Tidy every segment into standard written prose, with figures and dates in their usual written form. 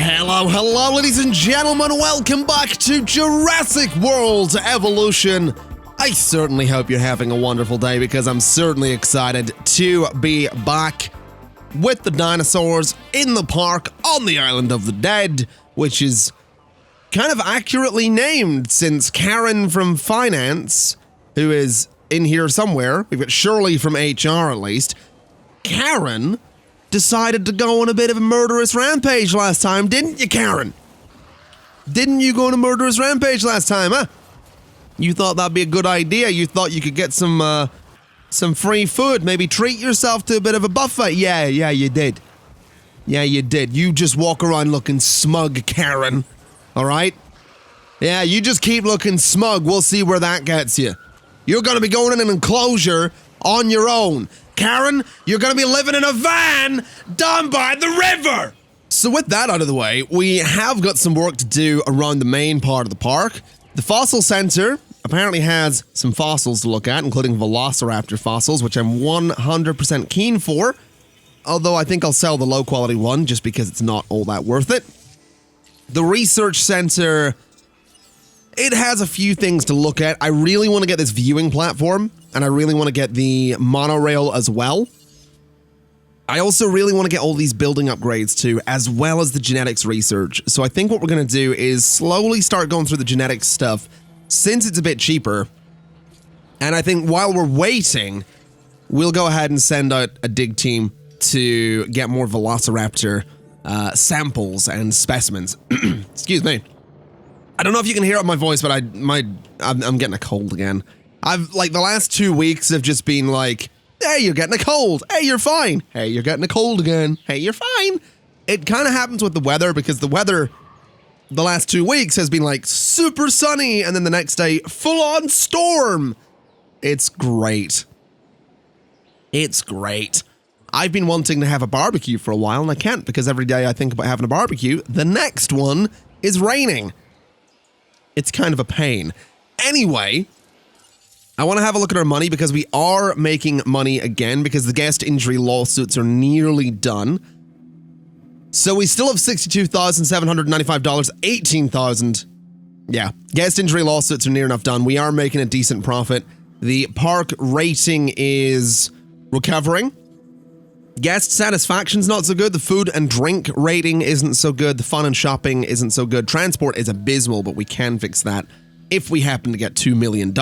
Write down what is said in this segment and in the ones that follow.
Hello, ladies and gentlemen. Welcome back to Jurassic World Evolution. I certainly hope you're having a wonderful day because I'm certainly excited to be back with the dinosaurs in the park on the Island of the Dead, which is kind of accurately named since Karen from Finance, who is in here somewhere, we've got Shirley from HR at least, Karen decided to go on a bit of a murderous rampage last time, didn't you, Karen? Didn't you go on a murderous rampage last time, huh? You thought that'd be a good idea. You thought you could get some free food, maybe treat yourself to a bit of a buffet. Yeah, you did. Yeah, you did. You just walk around looking smug, Karen. All right? Yeah, you just keep looking smug. We'll see where that gets you. You're going to be going in an enclosure on your own. Karen, you're going to be living in a van down by the river. So with that out of the way, we have got some work to do around the main part of the park. The fossil center apparently has some fossils to look at, including velociraptor fossils, which I'm 100% keen for. Although I think I'll sell the low quality one just because it's not all that worth it. The research center, it has a few things to look at. I really want to get this viewing platform, and I really want to get the monorail as well. I also really want to get all these building upgrades too, as well as the genetics research. So I think what we're going to do is slowly start going through the genetics stuff, since it's a bit cheaper. And I think while we're waiting, we'll go ahead and send out a dig team to get more velociraptor samples and specimens. Excuse me. I don't know if you can hear it in my voice, but I'm getting a cold again. I've, like, the last 2 weeks have just been like, hey, you're getting a cold. Hey, you're fine. Hey, you're getting a cold again. Hey, you're fine. It kind of happens with the weather because the weather the last 2 weeks has been like super sunny and then the next day full on storm. It's great. It's great. I've been wanting to have a barbecue for a while and I can't because every day I think about having a barbecue, the next one is raining. It's kind of a pain. Anyway, I want to have a look at our money because we are making money again because the guest injury lawsuits are nearly done. So we still have $62,795, 18,000. Yeah, guest injury lawsuits are near enough done. We are making a decent profit. The park rating is recovering. Guest satisfaction's not so good. The food and drink rating isn't so good. The fun and shopping isn't so good. Transport is abysmal, but we can fix that if we happen to get $2 million.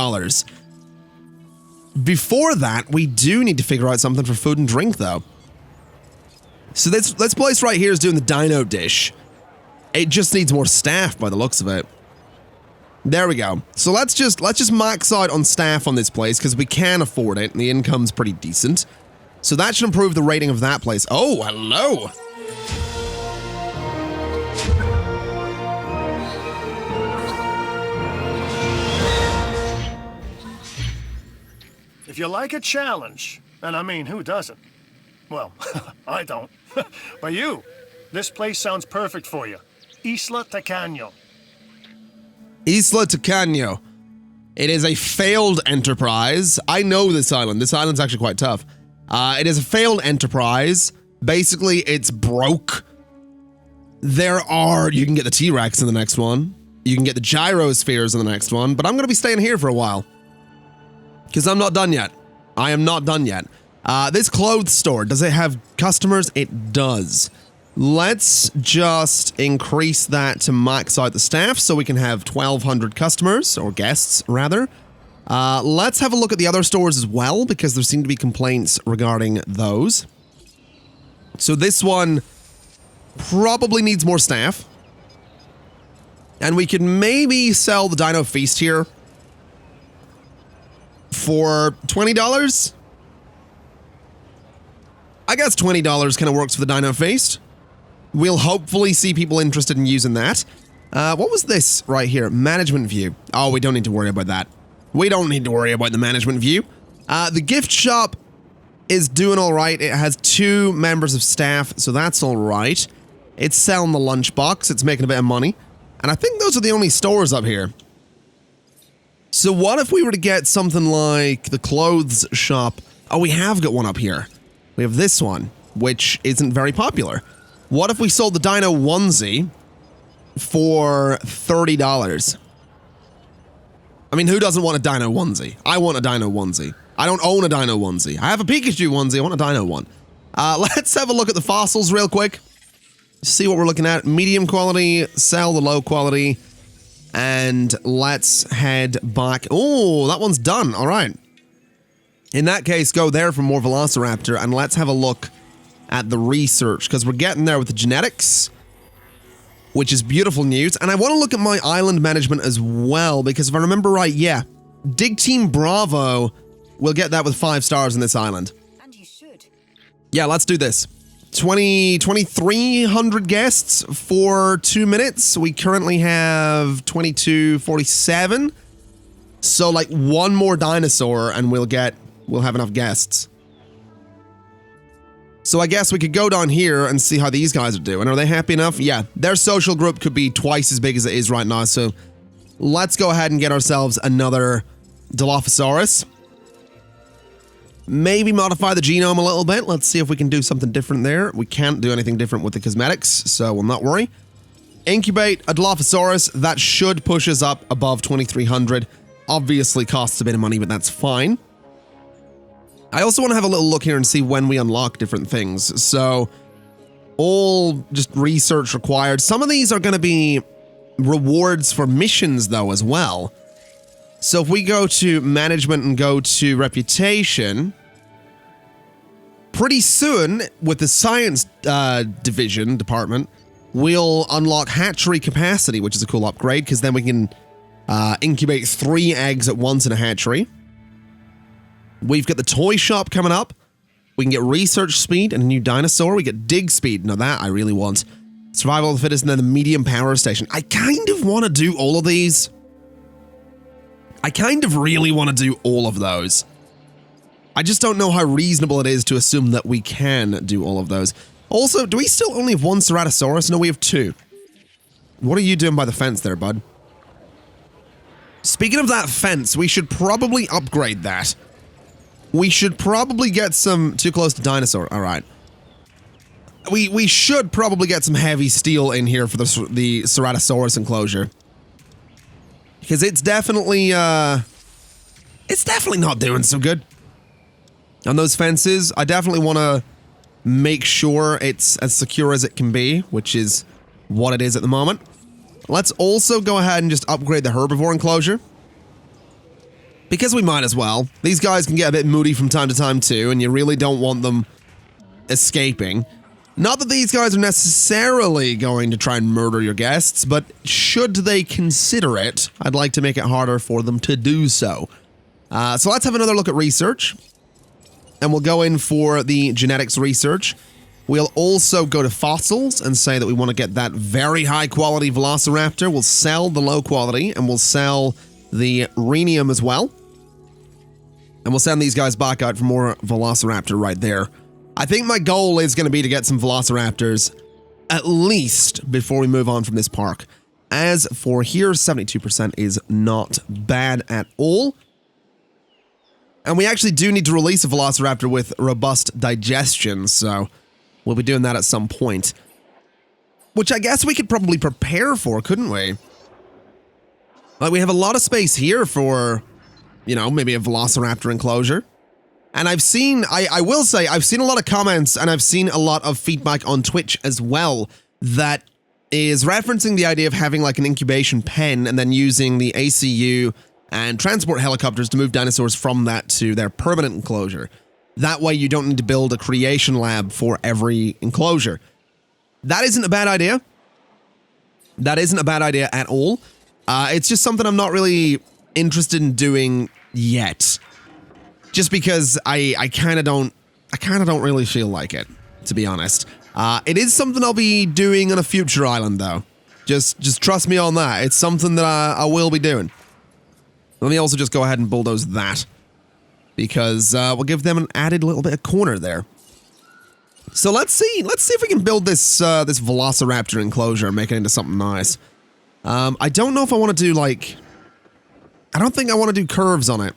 Before that, we do need to figure out something for food and drink, though. So this place right here is doing the dino dish. It just needs more staff by the looks of it. There we go. So let's just max out on staff on this place because we can afford it and the income's pretty decent. So that should improve the rating of that place. Oh, hello. If you like a challenge, and I mean, who doesn't? Well, I don't. But you, this place sounds perfect for you. Isla Tacaño. Isla Tacaño. It is a failed enterprise. I know this island. This island's actually quite tough. It is a failed enterprise. Basically, it's broke. You can get the T-Rex in the next one. You can get the gyrospheres in the next one, but I'm going to be staying here for a while. Because I'm not done yet. I am not done yet. This clothes store, does it have customers? It does. Let's just increase that to max out the staff so we can have 1,200 customers, or guests, rather. Let's have a look at the other stores as well, because there seem to be complaints regarding those. So this one probably needs more staff. And we can maybe sell the Dino Feast here for $20. I guess $20 kind of works for the Dino Feast. We'll hopefully see people interested in using that. What was this right here? Management view. Oh, we don't need to worry about that. We don't need to worry about the management view. The gift shop is doing all right. It has 2 members of staff, so that's all right. It's selling the lunchbox. It's making a bit of money. And I think those are the only stores up here. So what if we were to get something like the clothes shop? Oh, we have got one up here. We have this one, which isn't very popular. What if we sold the dino onesie for $30? I mean, who doesn't want a dino onesie? I want a dino onesie. I don't own a dino onesie. I have a Pikachu onesie. I want a dino one. Let's have a look at the fossils real quick. See what we're looking at. Medium quality, sell the low quality. And let's head back. Oh, that one's done. All right. In that case, go there for more Velociraptor. And let's have a look at the research, because we're getting there with the genetics, which is beautiful news. And I want to look at my island management as well, because if I remember right, yeah, Dig Team Bravo will get that with 5 stars in this island. And you should. Yeah, let's do this. 2,300 guests for 2 minutes. We currently have 2,247. So like one more dinosaur and we'll have enough guests. So I guess we could go down here and see how these guys are doing. Are they happy enough? Yeah, their social group could be twice as big as it is right now. So let's go ahead and get ourselves another Dilophosaurus. Maybe modify the genome a little bit. Let's see if we can do something different there. We can't do anything different with the cosmetics, so we'll not worry. Incubate a Dilophosaurus. That should push us up above 2,300. Obviously costs a bit of money, but that's fine. I also want to have a little look here and see when we unlock different things. So, all just research required. Some of these are going to be rewards for missions, though, as well. So if we go to management and go to reputation, pretty soon with the science department, we'll unlock hatchery capacity, which is a cool upgrade, because then we can incubate 3 eggs at once in a hatchery. We've got the toy shop coming up. We can get research speed and a new dinosaur. We get dig speed. Now that I really want. Survival of the fittest and then the medium power station. I kind of want to do all of these. I kind of really want to do all of those. I just don't know how reasonable it is to assume that we can do all of those. Also, do we still only have 1 Ceratosaurus? No, we have 2. What are you doing by the fence there, bud? Speaking of that fence, we should probably upgrade that. We should probably get some... Too close to dinosaur. All right. We should probably get some heavy steel in here for the Ceratosaurus enclosure. Because it's definitely not doing so good. On those fences, I definitely want to make sure it's as secure as it can be, which is what it is at the moment. Let's also go ahead and just upgrade the herbivore enclosure. Because we might as well. These guys can get a bit moody from time to time too, and you really don't want them escaping. Not that these guys are necessarily going to try and murder your guests, but should they consider it, I'd like to make it harder for them to do so. So let's have another look at research. And we'll go in for the genetics research. We'll also go to fossils and say that we want to get that very high quality Velociraptor. We'll sell the low quality and we'll sell the rhenium as well. And we'll send these guys back out for more Velociraptor right there. I think my goal is going to be to get some Velociraptors at least before we move on from this park. As for here, 72% is not bad at all. And we actually do need to release a Velociraptor with robust digestion, so we'll be doing that at some point. Which I guess we could probably prepare for, couldn't we? Like, we have a lot of space here for, you know, maybe a Velociraptor enclosure. And I've seen, I will say, I've seen a lot of comments and I've seen a lot of feedback on Twitch as well that is referencing the idea of having like an incubation pen and then using the ACU and transport helicopters to move dinosaurs from that to their permanent enclosure. That way you don't need to build a creation lab for every enclosure. That isn't a bad idea. That isn't a bad idea at all. It's just something I'm not really interested in doing yet. Just because I kind of don't really feel like it, to be honest. It is something I'll be doing on a future island, though. Just trust me on that. It's something that I will be doing. Let me also just go ahead and bulldoze that, because we'll give them an added little bit of corner there. So let's see if we can build this this Velociraptor enclosure and make it into something nice. I don't know if I want to do like, I don't think I want to do curves on it.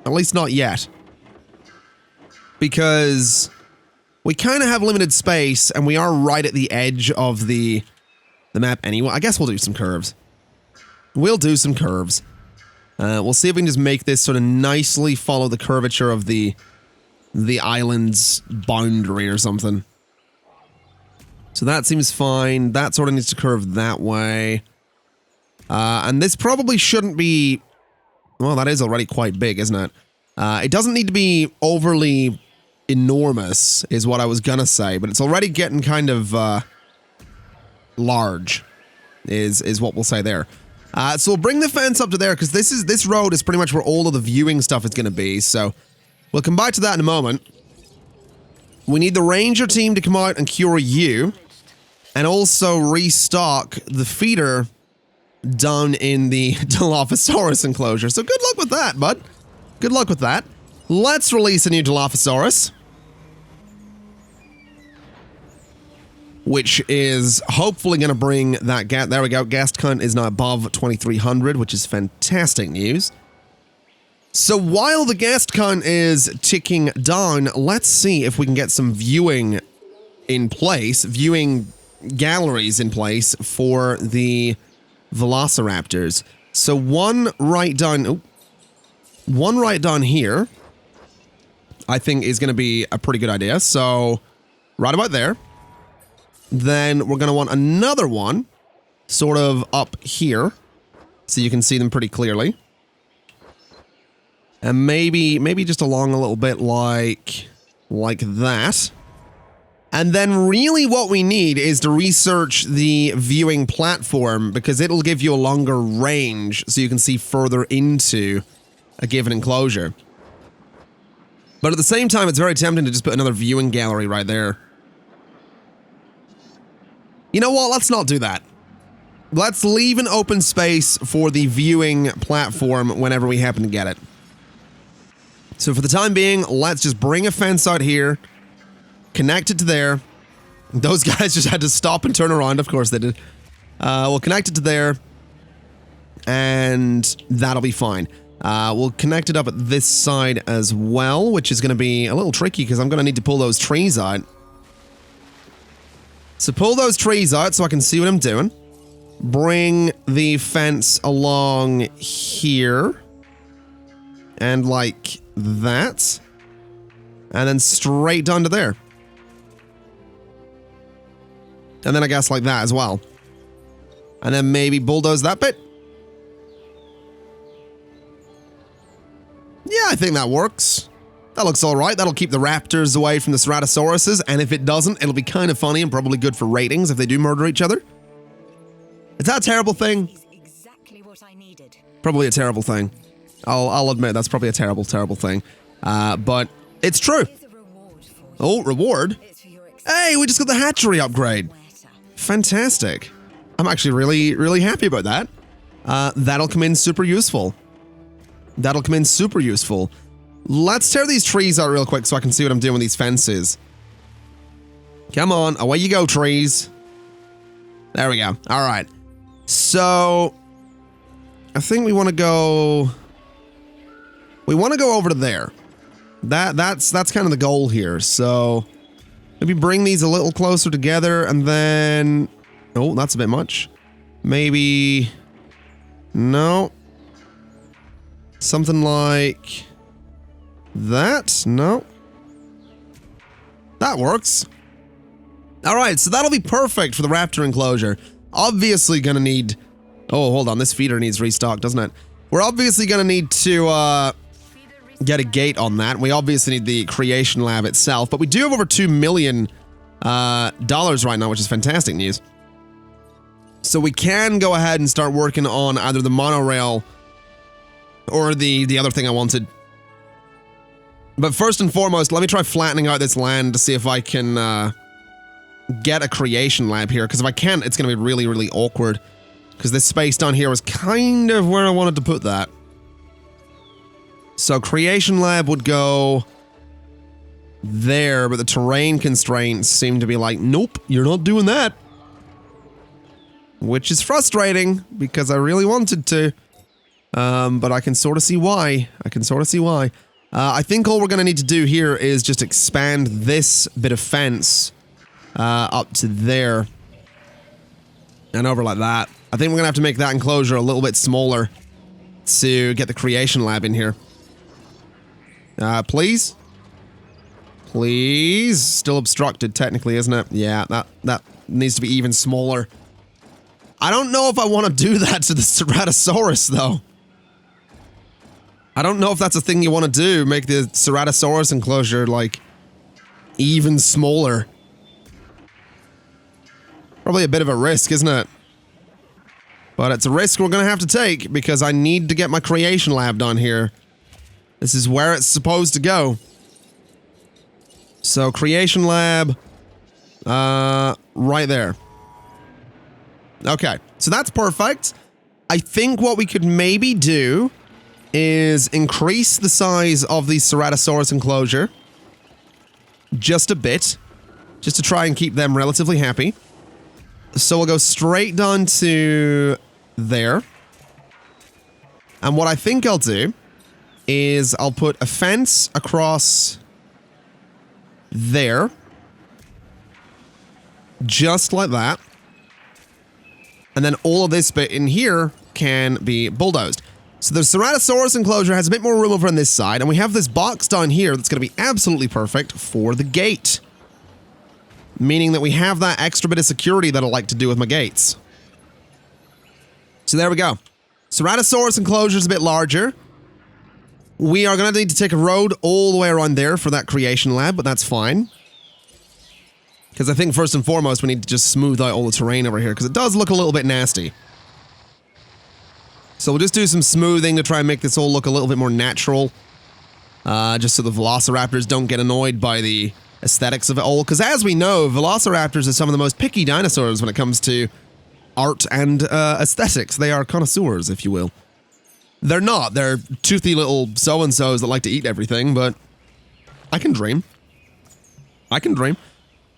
At least not yet. Because We kind of have limited space, and we are right at the edge of the map anyway. I guess we'll do some curves. We'll do some curves. We'll see if we can just make this sort of nicely follow the curvature of the island's boundary or something. So that seems fine. That sort of needs to curve that way. And this probably shouldn't be... Well, that is already quite big, isn't it? It doesn't need to be overly enormous, is what I was gonna say, but it's already getting kind of large, is what we'll say there. So we'll bring the fence up to there, because this road is pretty much where all of the viewing stuff is gonna be, so we'll come back to that in a moment. We need the ranger team to come out and cure you, and also restock the feeder down in the Dilophosaurus enclosure. So good luck with that, bud. Good luck with that. Let's release a new Dilophosaurus, which is hopefully going to bring that there we go. Guest count is now above 2,300, which is fantastic news. So while the guest count is ticking down, let's see if we can get some viewing in place, viewing galleries in place for the Velociraptors. So one right down here, I think is going to be a pretty good idea. So right about there. Then we're going to want another one sort of up here so you can see them pretty clearly. And maybe just along a little bit like that. And then really what we need is to research the viewing platform, because it'll give you a longer range so you can see further into a given enclosure. But at the same time, it's very tempting to just put another viewing gallery right there. You know what? Let's not do that. Let's leave an open space for the viewing platform whenever we happen to get it. So for the time being, let's just bring a fence out here, connect it to there. Those guys just had to stop and turn around. Of course they did. We'll connect it to there, and that'll be fine. We'll connect it up at this side as well, which is going to be a little tricky because I'm going to need to pull those trees out. So pull those trees out so I can see what I'm doing. Bring the fence along here. And like that. And then straight down to there. And then I guess like that as well. And then maybe bulldoze that bit. Yeah, I think that works. That looks alright. That'll keep the raptors away from the ceratosauruses, and if it doesn't, it'll be kind of funny and probably good for ratings if they do murder each other. Is that a terrible thing? Exactly what I needed. Probably a terrible thing. I'll admit that's probably a terrible thing. But it's true. Oh, reward? Hey, we just got the hatchery upgrade. Fantastic. I'm actually really happy about that. That'll come in super useful. Let's tear these trees out real quick so I can see what I'm doing with these fences. Come on, away you go, trees. There we go. All right. So, I think we want to go... We want to go over to there. That's kind of the goal here. So, maybe bring these a little closer together and then... Oh, that's a bit much. Maybe... No. Something like... That? No. That works. Alright, so that'll be perfect for the raptor enclosure. Obviously gonna need... Oh, hold on, this feeder needs restock, doesn't it? We're obviously gonna need to, get a gate on that. We obviously need the creation lab itself, but we do have over $2 million right now, which is fantastic news. So we can go ahead and start working on either the monorail or the other thing I wanted. But first and foremost, let me try flattening out this land to see if I can get a creation lab here. Because if I can't, it's going to be really awkward. Because this space down here was kind of where I wanted to put that. So creation lab would go there, but the terrain constraints seem to be like, nope, you're not doing that. Which is frustrating, because I really wanted to. But I can sort of see why. I think all we're going to need to do here is just expand this bit of fence up to there. And over like that. I think we're going to have to make that enclosure a little bit smaller to get the creation lab in here. Please? Please? Still obstructed, technically, isn't it? Yeah, that needs to be even smaller. I don't know if I want to do that to the Ceratosaurus, though. I don't know if that's a thing you want to do, make the Ceratosaurus enclosure, like, even smaller. Probably a bit of a risk, isn't it? But it's a risk we're going to have to take, because I need to get my creation lab done here. This is where it's supposed to go. So, creation lab, right there. Okay, so that's perfect. I think what we could maybe do is increase the size of the Ceratosaurus enclosure just a bit, just to try and keep them relatively happy. So we'll go straight down to there. And what I think I'll do is I'll put a fence across there. Just like that. And then all of this bit in here can be bulldozed. So the Ceratosaurus enclosure has a bit more room over on this side, and we have this box down here that's going to be absolutely perfect for the gate. Meaning that we have that extra bit of security that I like to do with my gates. So there we go. Ceratosaurus enclosure is a bit larger. We are going to need to take a road all the way around there for that creation lab, but that's fine. Because I think first and foremost we need to just smooth out all the terrain over here, because it does look a little bit nasty. So we'll just do some smoothing to try and make this all look a little bit more natural. Just so the velociraptors don't get annoyed by the aesthetics of it all. Because as we know, velociraptors are some of the most picky dinosaurs when it comes to art and aesthetics. They are connoisseurs, if you will. They're not. They're toothy little so-and-sos that like to eat everything, but I can dream. I can dream.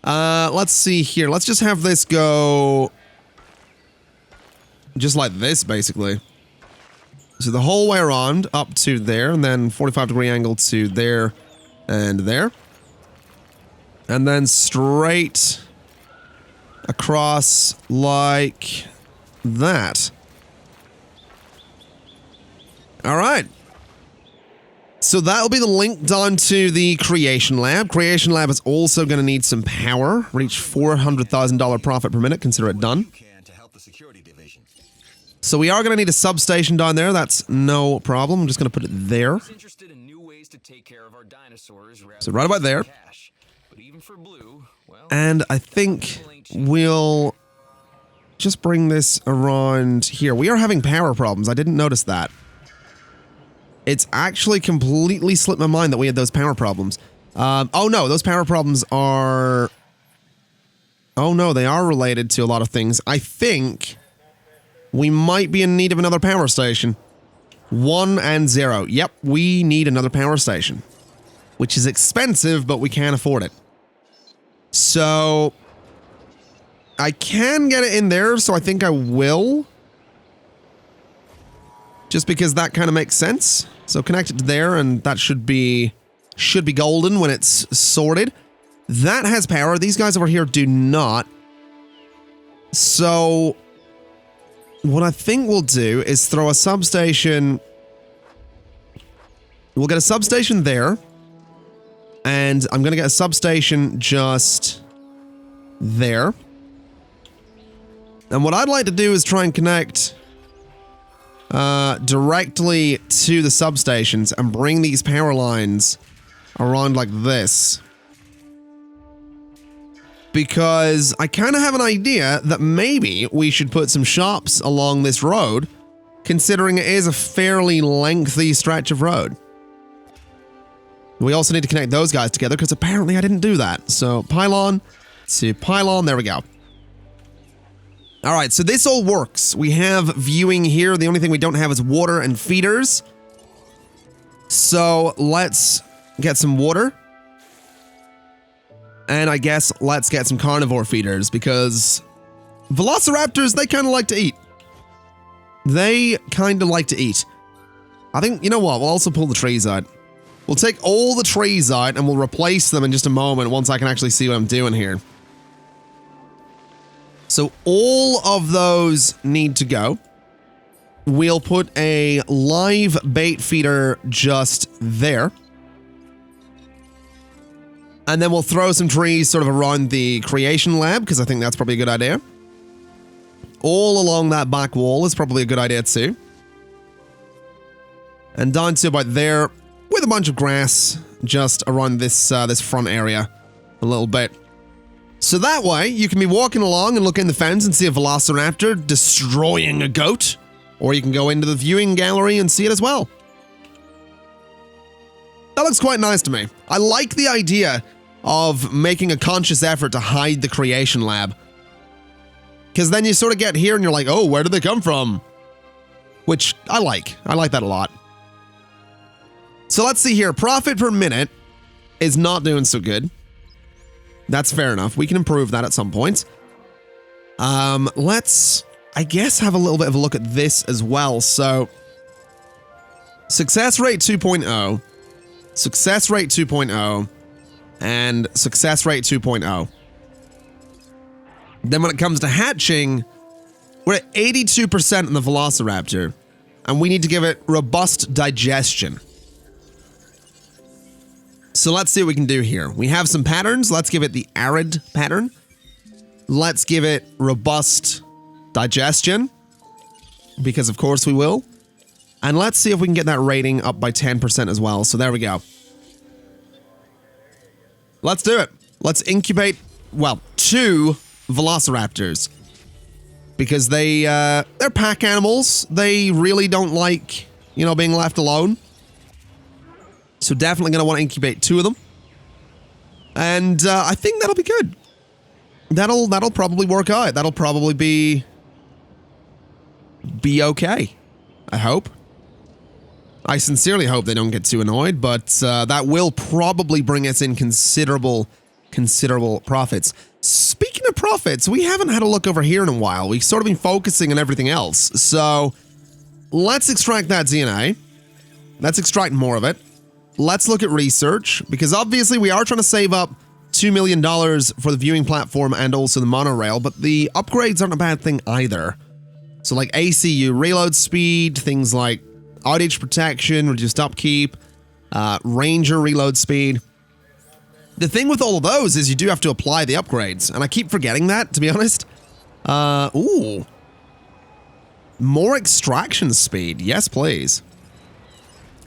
Let's see here. Let's just have this go just like this, basically. So the whole way around up to there, and then 45-degree angle to there and there. And then straight across like that. All right. So that'll be the link down to the Creation Lab. Creation Lab is also going to need some power. Reach $400,000 profit per minute. Consider it done. So we are going to need a substation down there. That's no problem. I'm just going to put it there. So right about there. And I think we'll just bring this around here. We are having power problems. I didn't notice that. It's actually completely slipped my mind that we had those power problems. Oh no, those power problems are... Oh no, they are related to a lot of things. I think we might be in need of another power station. 1 and 0. Yep, we need another power station. Which is expensive, but we can't afford it. So... I can get it in there, so I think I will. Just because that kind of makes sense. So connect it to there, and that should be golden when it's sorted. That has power. These guys over here do not. So what I think we'll do is throw a substation. We'll get a substation there. And I'm going to get a substation just there. And what I'd like to do is try and connect directly to the substations and bring these power lines around like this. Because I kind of have an idea that maybe we should put some shops along this road, considering it is a fairly lengthy stretch of road. We also need to connect those guys together, because apparently I didn't do that. So pylon to pylon, there we go. All right, so this all works. We have viewing here. The only thing we don't have is water and feeders. So let's get some water. And I guess let's get some carnivore feeders, because velociraptors, they kind of like to eat. They kind of like to eat. I think, you know what? We'll also pull the trees out. We'll take all the trees out and we'll replace them in just a moment once I can actually see what I'm doing here. So all of those need to go. We'll put a live bait feeder just there. And then we'll throw some trees sort of around the creation lab, because I think that's probably a good idea. All along that back wall is probably a good idea too. And down to about there, with a bunch of grass just around this this front area a little bit. So that way, you can be walking along and look in the fence and see a velociraptor destroying a goat. Or you can go into the viewing gallery and see it as well. That looks quite nice to me. I like the idea of making a conscious effort to hide the creation lab. Because then you sort of get here and you're like, oh, where did they come from? Which I like. I like that a lot. So let's see here. Profit per minute is not doing so good. That's fair enough. We can improve that at some point. Let's, I guess, have a little bit of a look at this as well. So, success rate 2.0, success rate 2.0, and success rate 2.0. Then when it comes to hatching, we're at 82% in the velociraptor, and we need to give it robust digestion. So let's see what we can do here. We have some patterns. Let's give it the arid pattern. Let's give it robust digestion, because of course we will. And let's see if we can get that rating up by 10% as well. So there we go. Let's do it. Let's incubate, well, 2 velociraptors. Because they're pack animals. They really don't like, you know, being left alone. So definitely going to want to incubate 2 of them. And I think that'll be good. That'll probably work out. That'll probably be okay. I hope. I sincerely hope they don't get too annoyed, but that will probably bring us in considerable profits. Speaking of profits, we haven't had a look over here in a while. We've sort of been focusing on everything else. So let's extract that DNA. Let's extract more of it. Let's look at research, because obviously we are trying to save up $2 million for the viewing platform and also the monorail, but the upgrades aren't a bad thing either. So like ACU reload speed, things like outage protection, reduced upkeep, ranger reload speed. The thing with all of those is you do have to apply the upgrades, and I keep forgetting that, to be honest. Ooh. More extraction speed. Yes, please.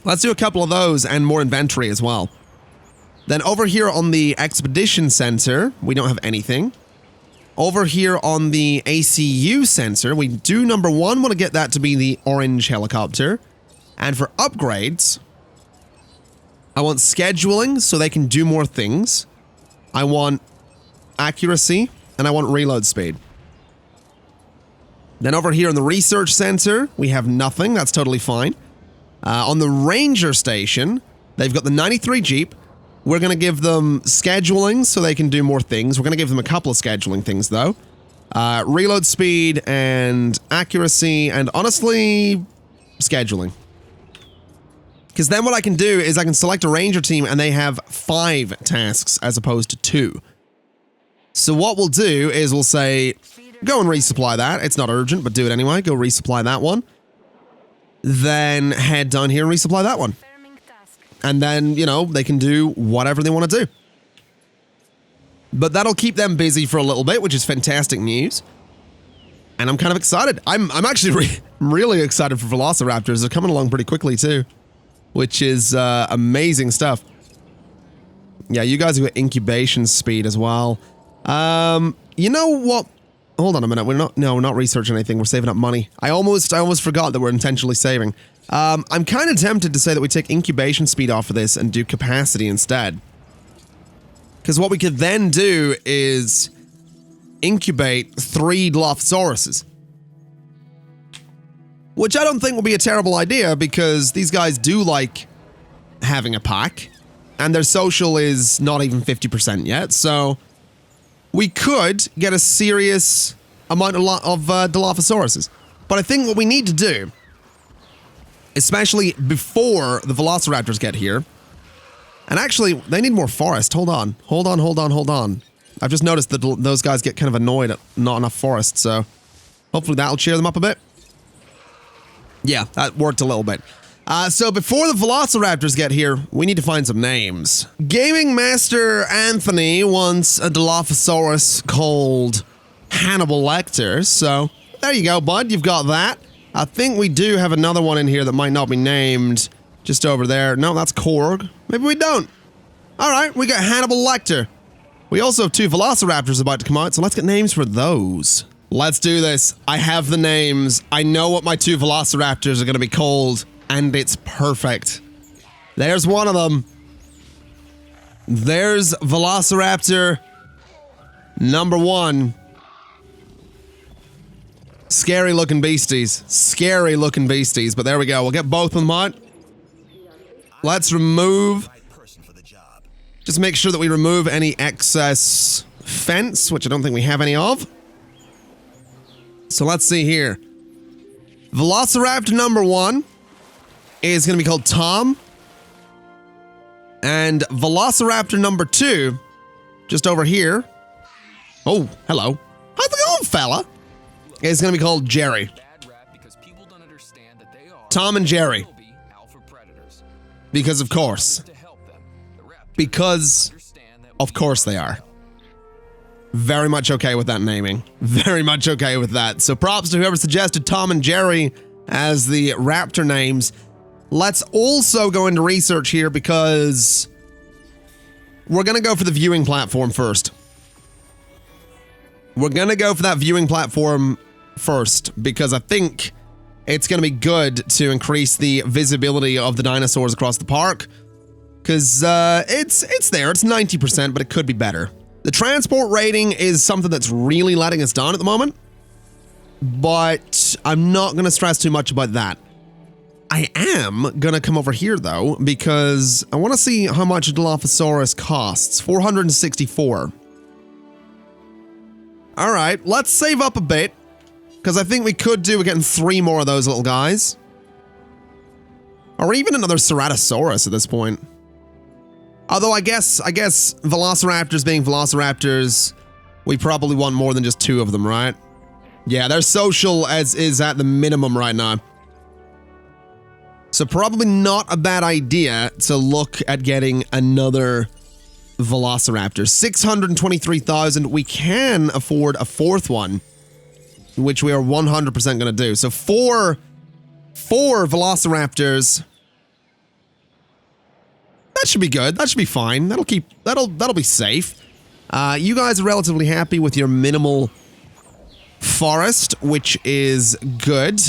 Let's do a couple of those and more inventory as well. Then over here on the Expedition Center, we don't have anything. Over here on the ACU Center, we do, number 1, want to get that to be the orange helicopter. And for upgrades, I want scheduling so they can do more things. I want accuracy, and I want reload speed. Then over here in the Research Center, we have nothing. That's totally fine. On the Ranger Station, they've got the 93 Jeep. We're going to give them scheduling so they can do more things. We're going to give them a couple of scheduling things, though. Reload speed and accuracy and, honestly, scheduling. Because then what I can do is I can select a Ranger team and they have 5 tasks as opposed to 2. So what we'll do is we'll say, go and resupply that. It's not urgent, but do it anyway. Go resupply that one. Then head down here and resupply that one. And then, you know, they can do whatever they want to do. But that'll keep them busy for a little bit, which is fantastic news. And I'm kind of excited. I'm actually really excited for velociraptors. They're coming along pretty quickly too, which is amazing stuff. Yeah, you guys have got incubation speed as well. You know what? Hold on a minute. We're not researching anything. We're saving up money. I almost forgot that we're intentionally saving. I'm kind of tempted to say that we take incubation speed off of this and do capacity instead. Because what we could then do is incubate 3 Dilophosaurus. Which I don't think will be a terrible idea, because these guys do like having a pack. And their social is not even 50% yet, so we could get a serious amount of Dilophosaurus. But I think what we need to do, especially before the velociraptors get here, And actually, they need more forest. Hold on. Hold on. I've just noticed that those guys get kind of annoyed at not enough forest, so hopefully that'll cheer them up a bit. Yeah, that worked a little bit. So before the Velociraptors get here, we need to find some names. Gaming Master Anthony wants a Dilophosaurus called Hannibal Lecter, so there you go, bud. You've got that. I think we do have another one in here that might not be named. Just over there. No, that's Korg. Maybe we don't. All right, we got Hannibal Lecter. We also have 2 Velociraptors about to come out, so let's get names for those. Let's do this. I have the names. I know what my 2 Velociraptors are going to be called, and it's perfect. There's one of them. There's Velociraptor number 1. Scary looking beasties. Scary looking beasties, but there we go. We'll get both of them out. Let's remove, just make sure that we remove any excess fence, which I don't think we have any of. So let's see here. Velociraptor number 1 is going to be called Tom. And Velociraptor number 2, just over here. Oh, hello. How's it going, fella? Is going to be called Jerry. Tom and Jerry. Because of course. Because of course they are. Very much okay with that naming. Very much okay with that. So props to whoever suggested Tom and Jerry as the raptor names. Let's also go into research here because we're going to go for the viewing platform first. We're going to go for that viewing platform first because I think it's going to be good to increase the visibility of the dinosaurs across the park. Because it's there, it's 90%, but it could be better. The transport rating is something that's really letting us down at the moment. But I'm not going to stress too much about that. I am going to come over here, though, because I want to see how much a Dilophosaurus costs. 464. All right, let's save up a bit. Because I think we could do getting 3 more of those little guys. Or even another Ceratosaurus at this point. Although I guess Velociraptors being Velociraptors, we probably want more than just 2 of them, right? Yeah, their social is at the minimum right now. So probably not a bad idea to look at getting another Velociraptor. 623,000. We can afford a 4th one, which we are 100% going to do. So 4 Velociraptors. That should be good. That should be fine. That'll be safe. You guys are relatively happy with your minimal forest, which is good.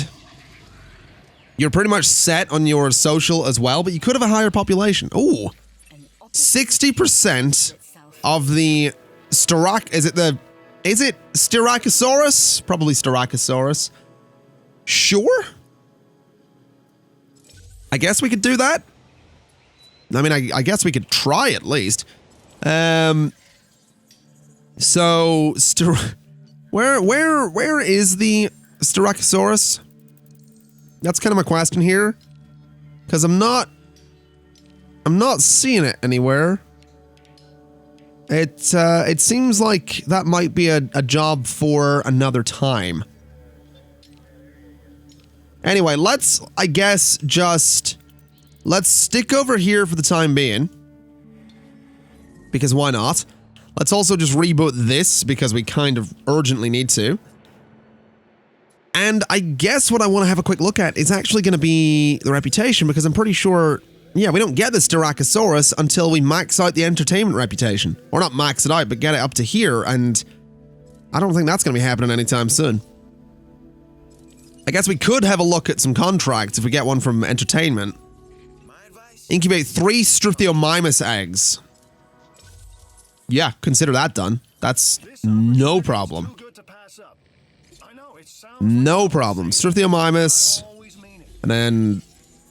You're pretty much set on your social as well, but you could have a higher population. Ooh. 60% of the is it Styracosaurus? Probably Styracosaurus. Sure. I guess we could do that. I mean, I guess we could try at least. So, where is the Styracosaurus? That's kind of my question here. Because I'm not seeing it anywhere. It seems like that might be a job for another time. Anyway, let's stick over here for the time being. Because why not? Let's also just reboot this because we kind of urgently need to. And I guess what I want to have a quick look at is actually going to be the reputation, because I'm pretty sure, yeah, we don't get the Styracosaurus until we max out the entertainment reputation. Or not max it out, but get it up to here, and I don't think that's going to be happening anytime soon. I guess we could have a look at some contracts if we get one from entertainment. Incubate 3 Struthiomimus eggs. Yeah, consider that done. That's no problem. No problem. Struthiomimus. And then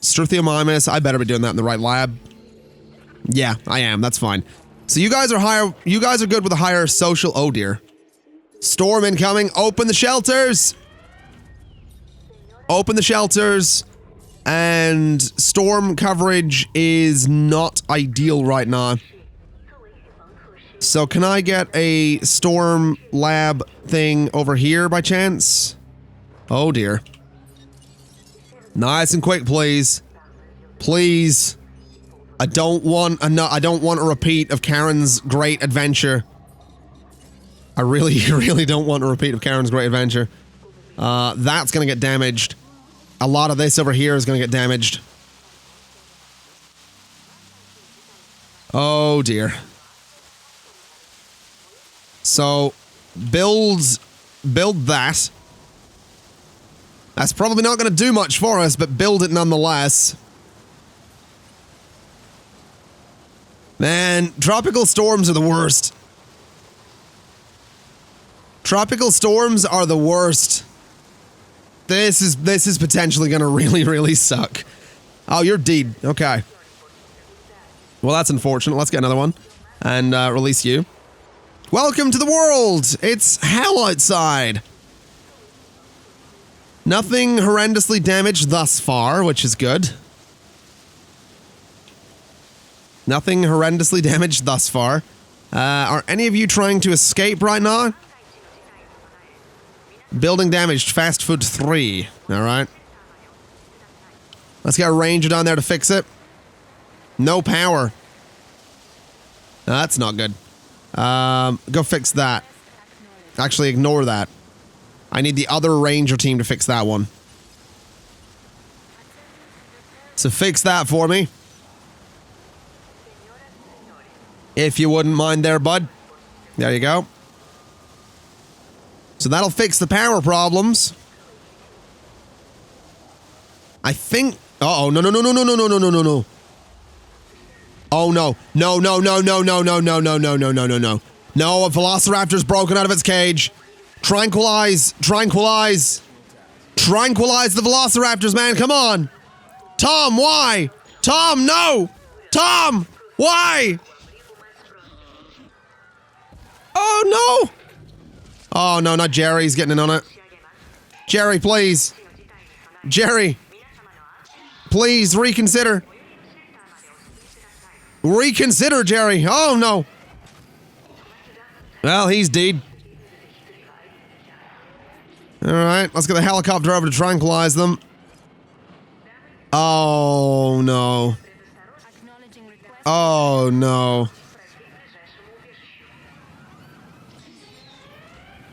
Struthiomimus. I better be doing that in the right lab. Yeah, I am. That's fine. So you guys are higher. You guys are good with a higher social. Oh dear. Storm incoming. Open the shelters. Open the shelters. and storm coverage is not ideal right now. So can I get a storm lab thing over here by chance? Oh dear. Nice and quick, please. Please. I don't want a repeat of Karen's great adventure. I really, really don't want a repeat of Karen's great adventure. That's gonna get damaged. A lot of this over here is gonna get damaged. Oh dear. So, build that. That's probably not gonna do much for us, but build it nonetheless. Man, tropical storms are the worst. Tropical storms are the worst. This is potentially gonna really, really suck. Oh, you're dead. Okay. Well, that's unfortunate. Let's get another one. And release you. Welcome to the world! It's hell outside. Nothing horrendously damaged thus far, which is good. Nothing horrendously damaged thus far. Are any of you trying to escape right now? Building damaged, fast food 3. Alright. Let's get a ranger down there to fix it. No power. That's not good. Go fix that. Actually, ignore that. I need the other ranger team to fix that one. So fix that for me. If you wouldn't mind there, bud. There you go. So that'll fix the power problems. I think... Uh-oh, no. Oh no. No. No, a velociraptor's broken out of its cage. Tranquilize the velociraptors, man, come on. Tom, why? Tom, no! Tom, why? Oh no! Oh no, not Jerry's getting in on it. Jerry, please. Jerry. Please, reconsider. Reconsider, Jerry. Oh no. Well, he's dead. Alright, let's get the helicopter over to tranquilize them. Oh no. Oh no.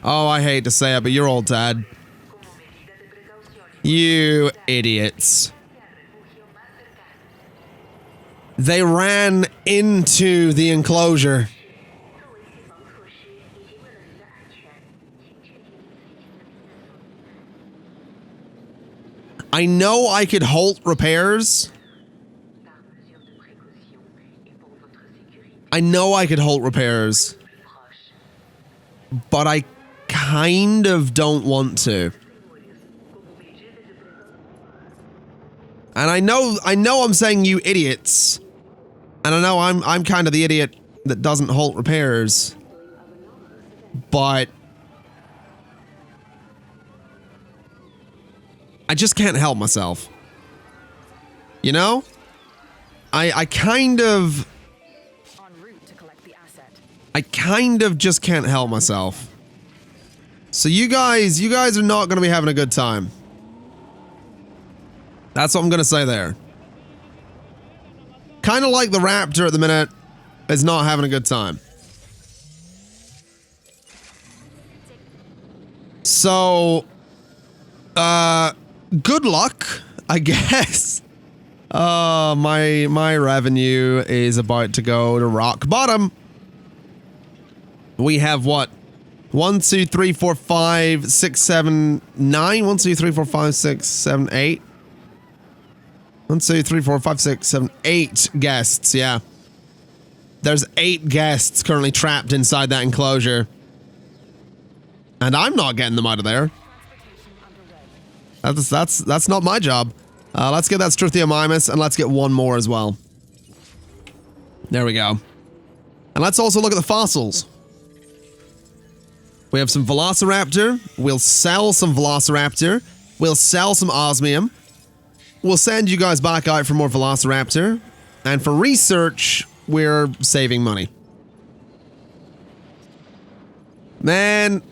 Oh, I hate to say it, but you're all dead. You idiots. They ran into the enclosure. I know I could halt repairs. I know I could halt repairs. But I kind of don't want to. And I know I'm saying you idiots. And I know I'm kind of the idiot that doesn't halt repairs. But I just can't help myself. You know? I kind of... I kind of just can't help myself. So you guys are not going to be having a good time. That's what I'm going to say there. Kind of like the raptor at the minute is not having a good time. So, good luck, I guess. My revenue is about to go to rock bottom. We have what? 1, 2, 3, 4, 5, 6, 7, 9. 1, 2, 3, 4, 5, 6, 7, 8. 1, 2, 3, 4, 5, 6, 7, 8 guests, yeah. There's 8 guests currently trapped inside that enclosure. And I'm not getting them out of there. That's not my job. Let's get that Struthiomimus, and let's get one more as well. There we go. And let's also look at the fossils. We have some Velociraptor. We'll sell some Velociraptor. We'll sell some Osmium. we'll send you guys back out for more Velociraptor. And for research, we're saving money. Man,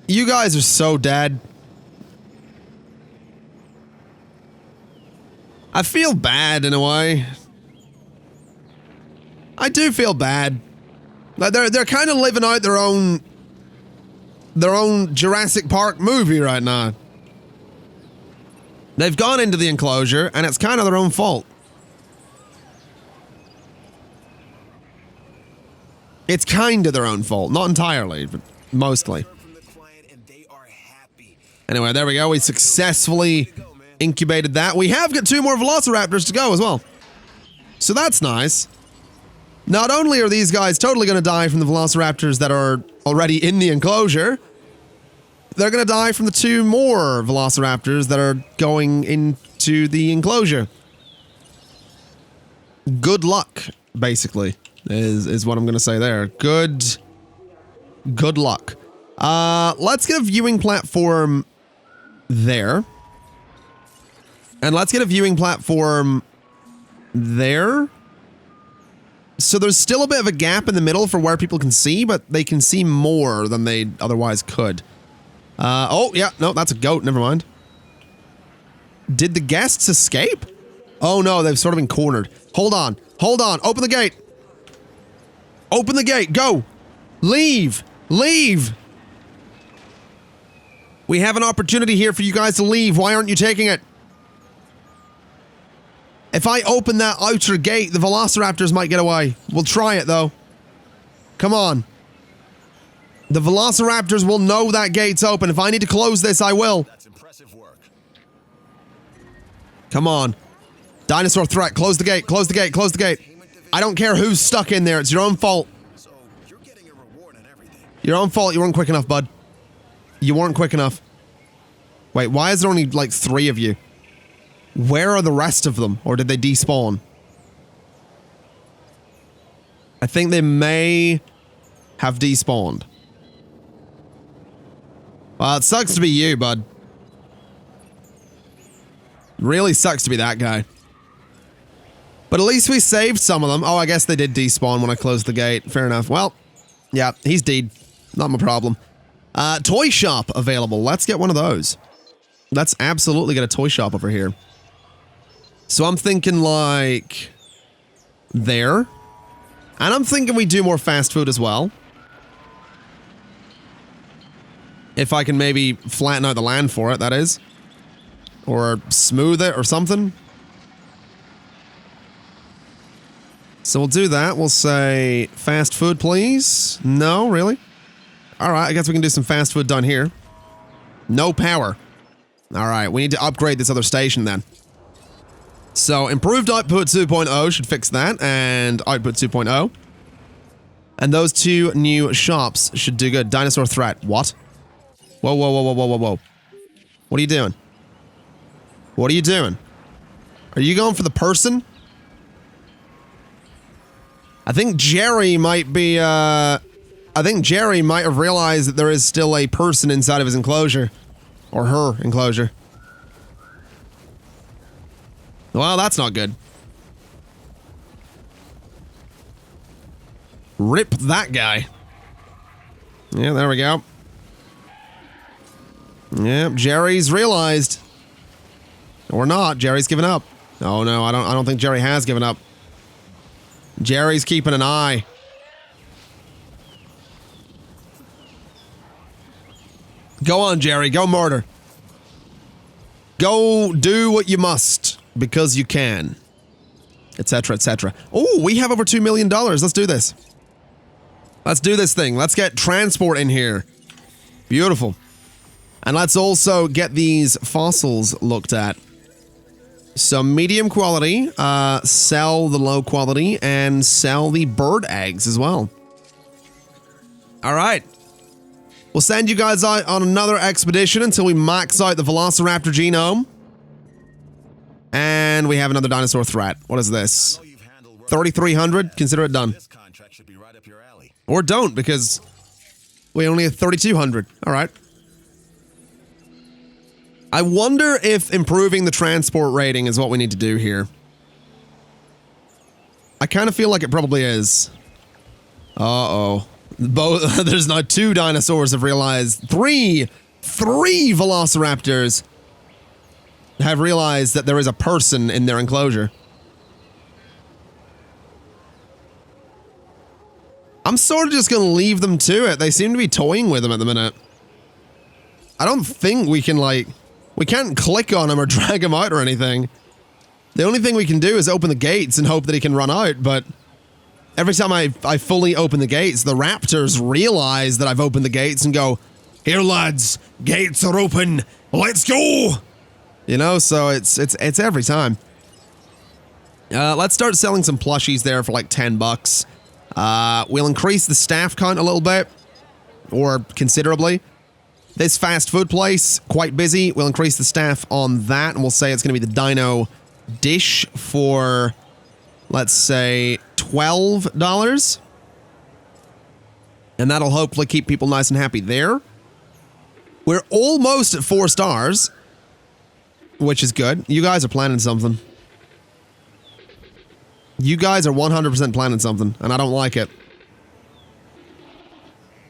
you guys are so dead. I feel bad in a way. I do feel bad. Like they're kind of living out their own Jurassic Park movie right now. They've gone into the enclosure and it's kind of their own fault. It's kind of their own fault, not entirely, but mostly. Anyway, there we go. We successfully incubated that. We have got 2 more Velociraptors to go as well. So that's nice. Not only are these guys totally going to die from the Velociraptors that are already in the enclosure, they're going to die from the 2 more Velociraptors that are going into the enclosure. Good luck, basically, is what I'm going to say there. Good luck. Let's get a viewing platform there. And let's get a viewing platform there. So there's still a bit of a gap in the middle for where people can see, but they can see more than they otherwise could. Oh, yeah, no, that's a goat, never mind. Did the guests escape? Oh no, they've sort of been cornered. Hold on, open the gate. Open the gate, go. Leave. We have an opportunity here for you guys to leave. Why aren't you taking it? If I open that outer gate, the Velociraptors might get away. We'll try it, though. Come on. The Velociraptors will know that gate's open. If I need to close this, I will. That's impressive work. Come on. Dinosaur threat. Close the gate. Close the gate. Close the gate. I don't care who's stuck in there. It's your own fault. So you're getting a reward and everything. Your own fault. You weren't quick enough, bud. You weren't quick enough. Wait, why is there only, like, 3 of you? Where are the rest of them? Or did they despawn? I think they may have despawned. Well, it sucks to be you, bud. Really sucks to be that guy. But at least we saved some of them. Oh, I guess they did despawn when I closed the gate. Fair enough. Well, yeah, he's dead. Not my problem. Toy shop available. Let's get one of those. Let's absolutely get a toy shop over here. So I'm thinking like there. And I'm thinking we do more fast food as well. If I can maybe flatten out the land for it, that is. Or smooth it or something. So we'll do that. We'll say fast food, please. No, really? All right, I guess we can do some fast food down here. No power. All right, we need to upgrade this other station then. So improved output 2.0 should fix that, and output 2.0. And those 2 new shops should do good. Dinosaur threat. What? Whoa. What are you doing? What are you doing? Are you going for the person? I think Jerry might be, I think Jerry might have realized that there is still a person inside of his enclosure. Or her enclosure. Well, that's not good. Rip that guy. Yeah, there we go. Yep, Jerry's realized. Or not, Jerry's given up. Oh no, I don't think Jerry has given up. Jerry's keeping an eye. Go on, Jerry, go murder. Go do what you must, because you can. Etc., etc. Oh, we have over $2 million. Let's do this. Let's do this thing. Let's get transport in here. Beautiful. And let's also get these fossils looked at. So medium quality, sell the low quality, and sell the bird eggs as well. All right. We'll send you guys out on another expedition until we max out the Velociraptor genome. And we have another dinosaur threat. What is this? 3,300? Consider it done. This contract should be right up your alley. Or don't, because we only have 3,200. All right. I wonder if improving the transport rating is what we need to do here. I kind of feel like it probably is. Uh-oh. There's now 2 dinosaurs have realized. Three velociraptors have realized that there is a person in their enclosure. I'm sort of just going to leave them to it. They seem to be toying with them at the minute. I don't think we can, like... We can't click on him or drag him out or anything. The only thing we can do is open the gates and hope that he can run out, but every time I fully open the gates, the raptors realize that I've opened the gates and go, "Here, lads, gates are open, let's go!" You know, so it's every time. Let's start selling some plushies there for like $10. We'll increase the staff count a little bit, or considerably. This fast food place, quite busy. We'll increase the staff on that, and we'll say it's going to be the dino dish for, let's say, $12. And that'll hopefully keep people nice and happy there. We're almost at 4 stars, which is good. You guys are planning something. You guys are 100% planning something, and I don't like it.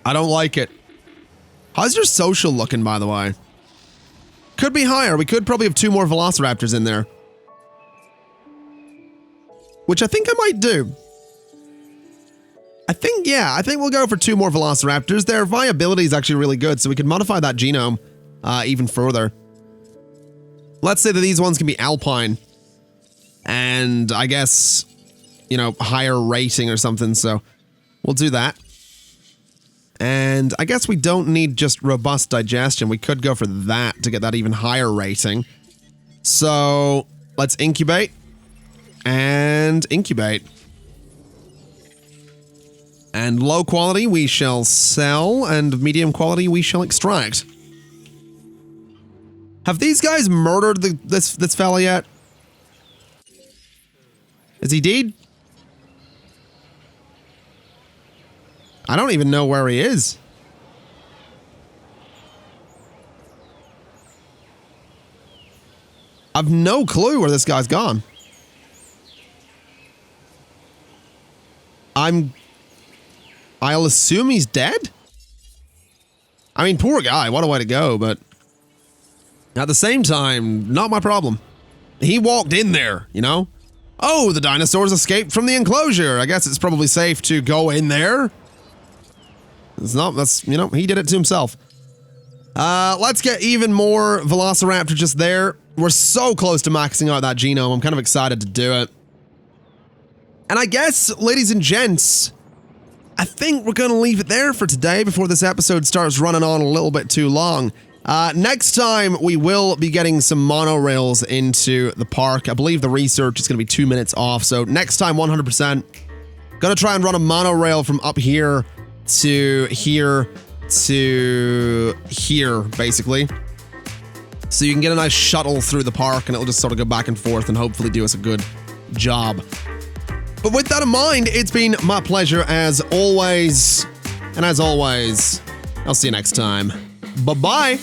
I don't like it. How's your social looking, by the way? Could be higher. We could probably have 2 more velociraptors in there. Which I think I might do. I think we'll go for 2 more velociraptors. Their viability is actually really good, so we can modify that genome even further. Let's say that these ones can be alpine. And I guess, you know, higher rating or something, so we'll do that. And I guess we don't need just robust digestion. We could go for that to get that even higher rating. So let's incubate and incubate. And low quality we shall sell, and medium quality we shall extract. Have these guys murdered this fella yet? Is he dead? I don't even know where he is. I've no clue where this guy's gone. I'll assume he's dead? I mean, poor guy, what a way to go, but at the same time, not my problem. He walked in there, you know? Oh, the dinosaurs escaped from the enclosure. I guess it's probably safe to go in there. It's not, that's, you know, he did it to himself. Let's get even more Velociraptor just there. We're so close to maxing out that genome. I'm kind of excited to do it. And I guess, ladies and gents, I think we're going to leave it there for today before this episode starts running on a little bit too long. Next time, we will be getting some monorails into the park. I believe the research is going to be 2 minutes off. So next time, 100%. Going to try and run a monorail from up here to here to here, basically. So you can get a nice shuttle through the park and it'll just sort of go back and forth and hopefully do us a good job. But with that in mind, it's been my pleasure as always. And as always, I'll see you next time. Bye-bye.